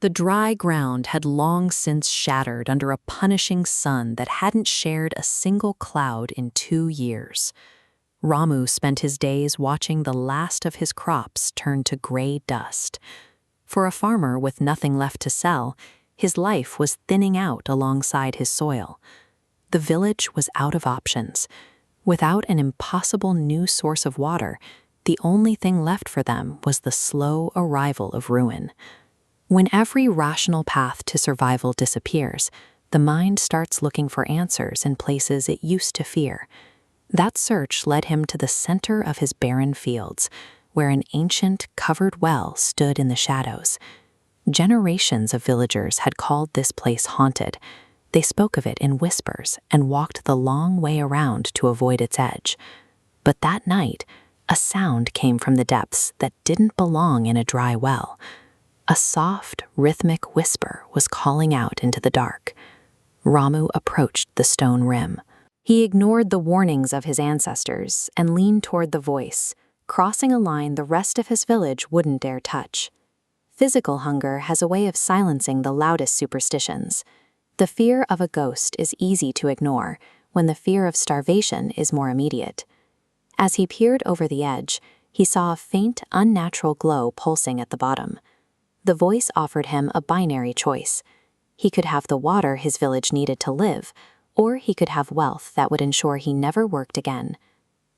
The dry ground had long since shattered under a punishing sun that hadn't shared a single cloud in 2 years. Ramu spent his days watching the last of his crops turn to gray dust. For a farmer with nothing left to sell, his life was thinning out alongside his soil. The village was out of options. Without an impossible new source of water, the only thing left for them was the slow arrival of ruin. When every rational path to survival disappears, the mind starts looking for answers in places it used to fear. That search led him to the center of his barren fields, where an ancient, covered well stood in the shadows. Generations of villagers had called this place haunted. They spoke of it in whispers and walked the long way around to avoid its edge. But that night, a sound came from the depths that didn't belong in a dry well. A soft, rhythmic whisper was calling out into the dark. Ramu approached the stone rim. He ignored the warnings of his ancestors and leaned toward the voice, crossing a line the rest of his village wouldn't dare touch. Physical hunger has a way of silencing the loudest superstitions. The fear of a ghost is easy to ignore when the fear of starvation is more immediate. As he peered over the edge, he saw a faint, unnatural glow pulsing at the bottom. The voice offered him a binary choice. He could have the water his village needed to live, or he could have wealth that would ensure he never worked again.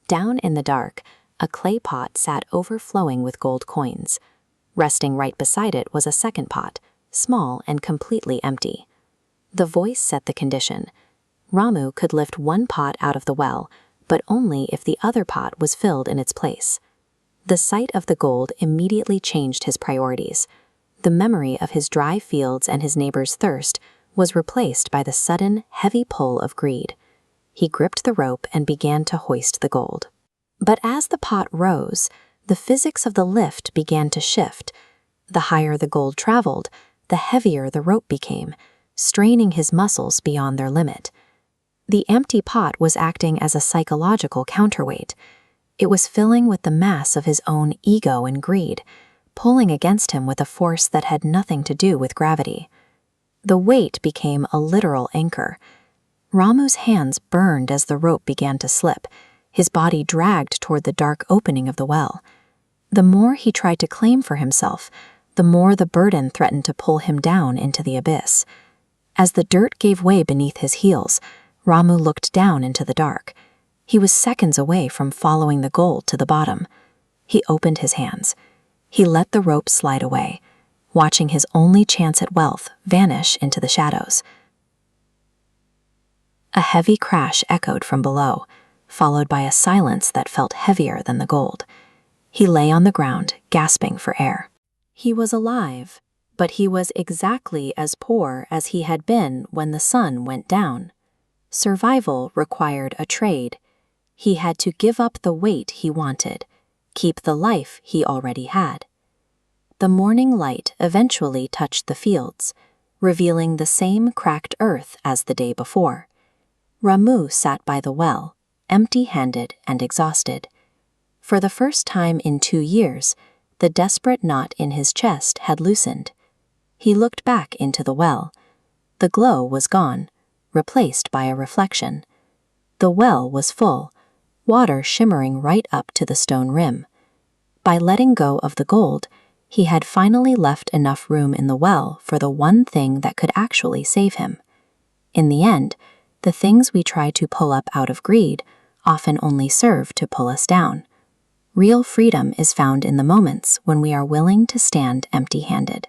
Down in the dark, a clay pot sat overflowing with gold coins. Resting right beside it was a second pot, small and completely empty. The voice set the condition. Ramu could lift one pot out of the well, but only if the other pot was filled in its place. The sight of the gold immediately changed his priorities. The memory of his dry fields and his neighbor's thirst was replaced by the sudden, heavy pull of greed. He gripped the rope and began to hoist the gold. But as the pot rose, the physics of the lift began to shift. The higher the gold traveled, the heavier the rope became, straining his muscles beyond their limit. The empty pot was acting as a psychological counterweight. It was filling with the mass of his own ego and greed, pulling against him with a force that had nothing to do with gravity. The weight became a literal anchor. Ramu's hands burned as the rope began to slip. His body dragged toward the dark opening of the well. The more he tried to claim for himself, the more the burden threatened to pull him down into the abyss. As the dirt gave way beneath his heels, Ramu looked down into the dark. He was seconds away from following the gold to the bottom. He opened his hands. He let the rope slide away, watching his only chance at wealth vanish into the shadows. A heavy crash echoed from below, followed by a silence that felt heavier than the gold. He lay on the ground, gasping for air. He was alive, but he was exactly as poor as he had been when the sun went down. Survival required a trade. He had to give up the weight he wanted, keep the life he already had. The morning light eventually touched the fields, revealing the same cracked earth as the day before. Ramu sat by the well, empty-handed and exhausted. For the first time in 2 years, the desperate knot in his chest had loosened. He looked back into the well. The glow was gone, replaced by a reflection. The well was full, water shimmering right up to the stone rim. By letting go of the gold, he had finally left enough room in the well for the one thing that could actually save him. In the end, the things we try to pull up out of greed often only serve to pull us down. Real freedom is found in the moments when we are willing to stand empty-handed.